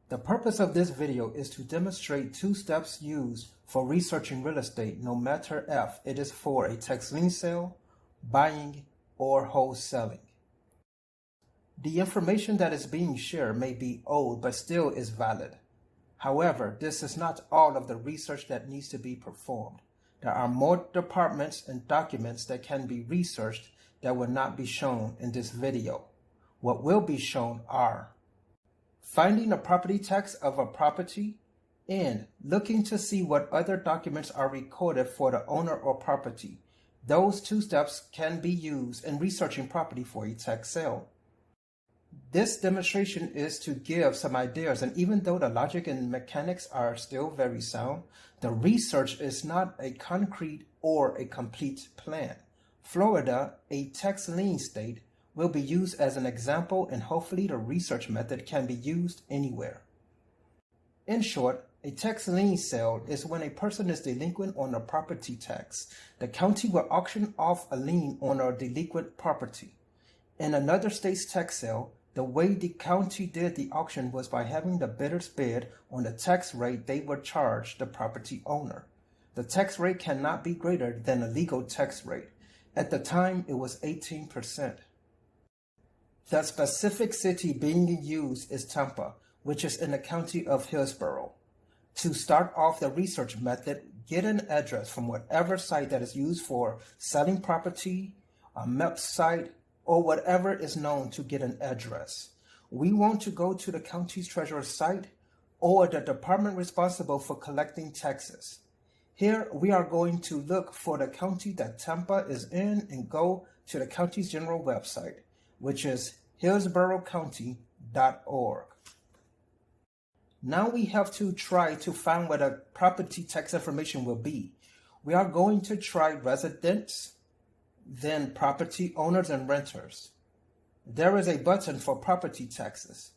The purpose of this video is to demonstrate two steps used for researching real estate, no matter if it is for a tax lien sale, buying, or wholesaling. The information that is being shared may be old but still is valid. However, this is not all of the research that needs to be performed. There are more departments and documents that can be researched that will not be shown in this video. What will be shown are finding the property tax of a property and looking to see what other documents are recorded for the owner or property. Those two steps can be used in researching property for a tax sale. This demonstration is to give some ideas, and even though the logic and mechanics are still very sound, the research is not a concrete or a complete plan. Florida, a tax lien state, will be used as an example, and hopefully the research method can be used anywhere. In short, a tax lien sale is when a person is delinquent on a property tax. The county will auction off a lien on a delinquent property. In another state's tax sale, the way the county did the auction was by having the bidders bid on the tax rate they would charge the property owner. The tax rate cannot be greater than a legal tax rate. At the time, it was 18%. The specific city being used is Tampa, which is in the county of Hillsborough. To start off the research method, get an address from whatever site that is used for selling property, a map site, or whatever is known to get an address. We want to go to the county's treasurer's site or the department responsible for collecting taxes. Here we are going to look for the county that Tampa is in and go to the county's general website, which is hillsborocounty.org. Now we have to try to find where the property tax information will be. We are going to try residents, then property owners and renters. There is a button for property taxes.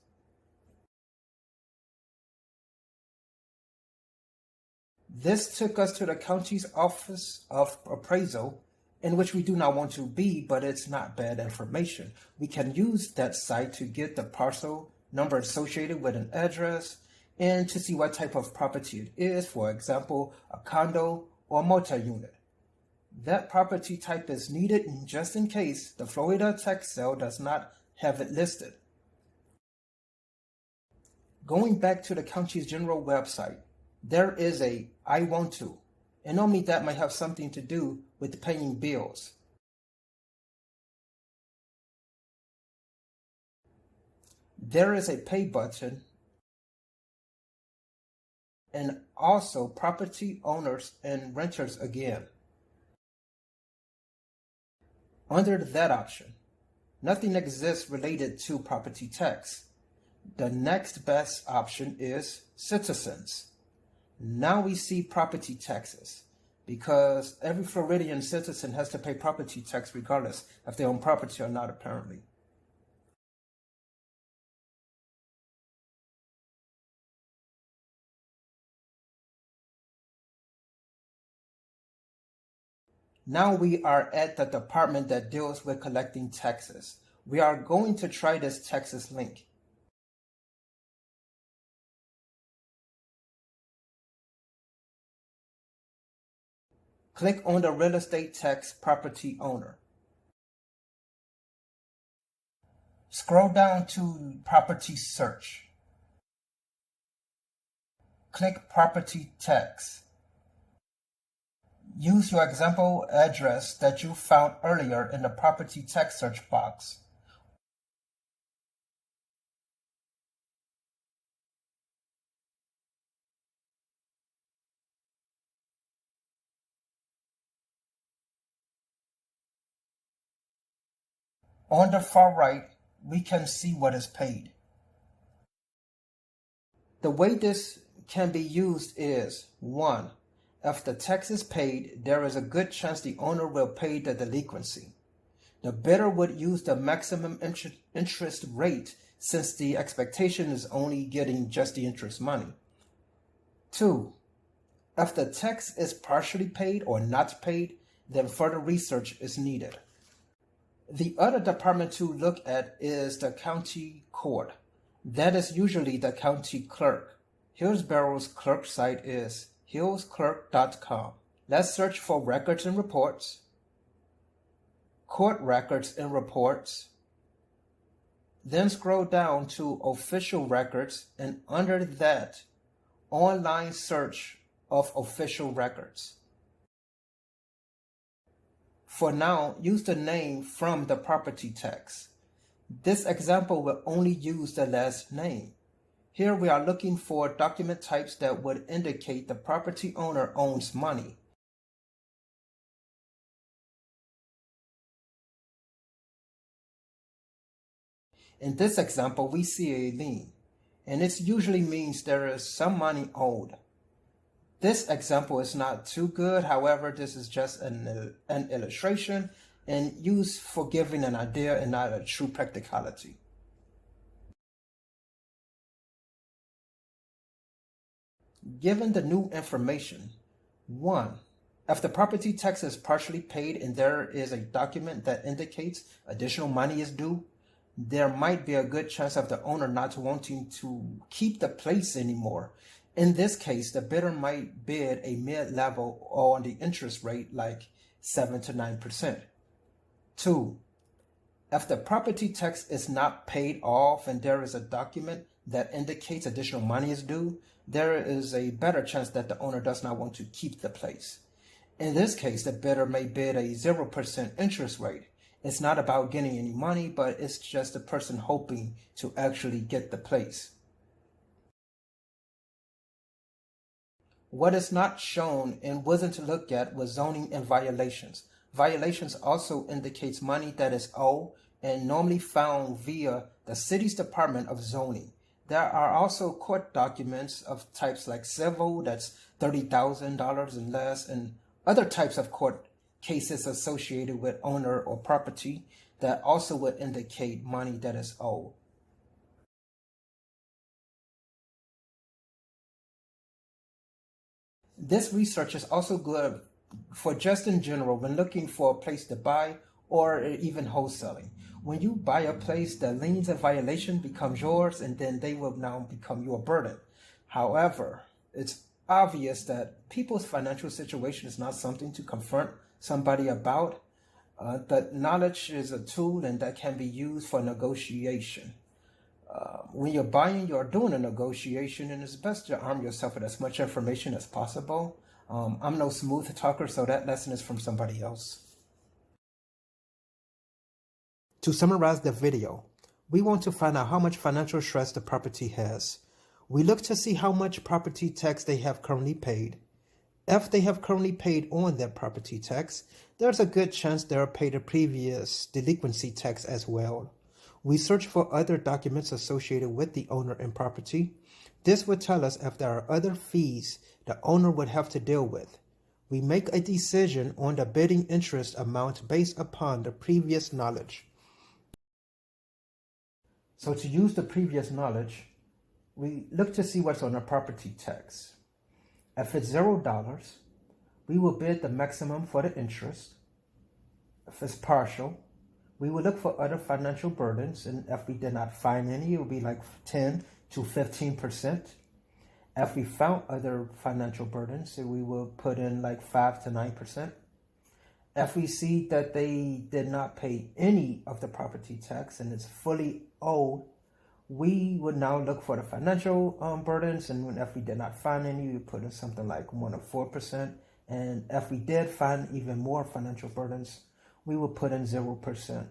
This took us to the county's office of appraisal, in which we do not want to be, but it's not bad information. We can use that site to get the parcel number associated with an address and to see what type of property it is, for example, a condo or multi-unit. That property type is needed just in case the Florida tax sale does not have it listed. Going back to the county's general website, there is a I want to, and normally that might have something to do with paying bills. There is a pay button, and also property owners and renters again. Under that option, nothing exists related to property tax. The next best option is citizens. Now we see property taxes, because every Floridian citizen has to pay property tax regardless if they own property or not, apparently. Now we are at the department that deals with collecting taxes. We are going to try this Texas link. Click on the real estate tax property owner. Scroll down to property search. Click property tax. Use your example address that you found earlier in the property tax search box. On the far right, we can see what is paid. The way this can be used is 1. If the tax is paid, there is a good chance the owner will pay the delinquency. The bidder would use the maximum interest rate since the expectation is only getting just the interest money. 2. If the tax is partially paid or not paid, then further research is needed. The other department to look at is the county court. That is usually the county clerk. Hillsborough's clerk site is hillsclerk.com. Let's search for records and reports, court records and reports, then scroll down to official records, and under that, online search of official records. For now, use the name from the property tax. This example will only use the last name. Here we are looking for document types that would indicate the property owner owns money. In this example, we see a lien, and it usually means there is some money owed. This example is not too good, however, this is just an illustration and used for giving an idea and not a true practicality. Given the new information, 1. If the property tax is partially paid and there is a document that indicates additional money is due, there might be a good chance of the owner not wanting to keep the place anymore. In this case, the bidder might bid a mid-level on the interest rate like 7 to 9%. 2. If the property tax is not paid off and there is a document that indicates additional money is due, there is a better chance that the owner does not want to keep the place. In this case, the bidder may bid a 0% interest rate. It's not about getting any money, but it's just the person hoping to actually get the place. What is not shown and wasn't looked at was zoning and violations. Violations also indicates money that is owed and normally found via the city's Department of Zoning. There are also court documents of types like civil, that's $30,000 and less, and other types of court cases associated with owner or property that also would indicate money that is owed. This research is also good for just in general when looking for a place to buy or even wholesaling. When you buy a place, the liens and violation becomes yours and then they will now become your burden. However, it's obvious that people's financial situation is not something to confront somebody about. That knowledge is a tool and that can be used for negotiation. When you're buying, you're doing a negotiation, and it's best to arm yourself with as much information as possible. I'm no smooth talker, so that lesson is from somebody else. To summarize the video, we want to find out how much financial stress the property has. We look to see how much property tax they have currently paid. If they have currently paid on their property tax, there's a good chance they'll pay the previous delinquency tax as well. We search for other documents associated with the owner and property. This would tell us if there are other fees the owner would have to deal with. We make a decision on the bidding interest amount based upon the previous knowledge. So to use the previous knowledge, we look to see what's on the property tax. If it's $0, we will bid the maximum for the interest. If it's partial, we will look for other financial burdens, and if we did not find any, it would be like 10 to 15%. If we found other financial burdens, we will put in like 5 to 9%. If we see that they did not pay any of the property tax and it's fully owed, we would now look for the financial burdens, and if we did not find any, we put in something like 1 or 4%. And if we did find even more financial burdens, we will put in 0%.